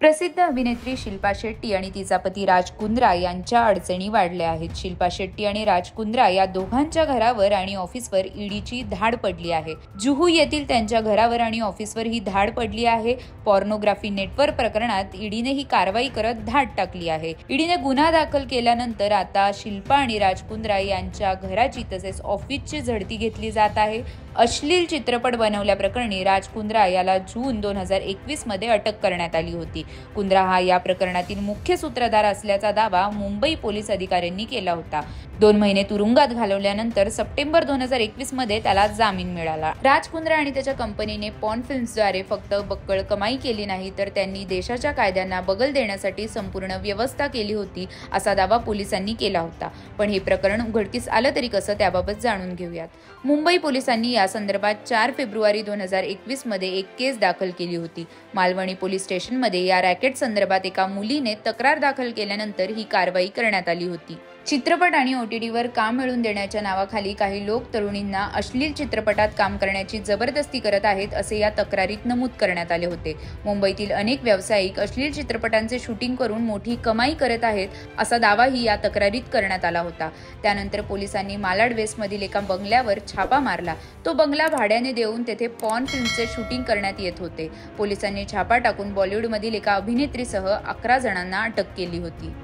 प्रसिद्ध अभिनेत्री शिल्पा शेट्टी आणि तिचा पती राज कुंद्रा यांच्या अडचणी वाढल्या आहेत। शिल्पा शेट्टी आणि राज कुंद्रा या दोघांच्या घरावर आणि ऑफिसवर ईडीची धाड पडली आहे। जुहू येथील त्यांच्या घरावर आणि ऑफिसवर ही धाड पडली आहे। पॉर्नोग्राफी नेटवर्क प्रकरणात ईडीने ही कारवाई करत धाड टाकली आहे। ईडीने गुन्हा दाखल केल्यानंतर आता शिल्पा आणि राज कुंद्रा यांच्या घराची तसेच ऑफिसची झडती घेतली जात आहे। अश्लील चित्रपट बनवल्याप्रकरणी राज कुंद्रा याला जून 2021 मध्ये अटक करण्यात आली होती। कुंद्रा हा या प्रकरणातील मुख्य सूत्रधार असल्याचा दावा मुंबई पोलीस अधिकाऱ्यांनी केला होता। 2 महिने तुरुंगात घालवल्यानंतर सप्टेंबर 2021 मध्ये त्याला जामीन मिळाला। राज कुंद्रा आणि त्याच्या कंपनीने पॉर्न फिल्म्सद्वारे फक्त बक्कळ कमाई केली नाही, तर त्यांनी देशाच्या कायद्यांना बगल देण्यासाठी संपूर्ण व्यवस्था केली होती, असा दावा पोलिसांनी केला होता। पण हे प्रकरण उघडकीस आलं तरी कसं, त्याबाबत जाणून घेऊयात। मुंबई पोलिसांनी या संदर्भात 4 फेब्रुवारी 2021 मध्ये एक केस दाखल केली होती। मालवणी पोलीस स्टेशनमध्ये या रॅकेट संदर्भात एका मुलीने तक्रार दाखल केल्यानंतर ही कारवाई करण्यात आली होती। चित्रपट आणि OTTवर काम मिळवून देण्याच्या नावाखाली काही लोक तरुणींना अश्लील चित्रपटात काम करण्याची जबरदस्ती करत आहेत, असे या तक्रारीत नमूद करण्यात आले होते। मुंबईतील अनेक व्यावसायिक अश्लील चित्रपटांचे शूटिंग करून मोठी कमाई करत आहेत, असा दावाही या तक्रारीत करण्यात आला होता। त्यानंतर पोलिसांनी मालाड वेस्टमधील एका बंगल्यावर छापा मारला। तो बंगला भाड्याने देऊन तेथे पॉर्न फिल्मचे शूटिंग करण्यात येत होते। पोलिसांनी छापा टाकून बॉलिवूडमधील एका अभिनेत्रीसह 11 जणांना अटक केली होती।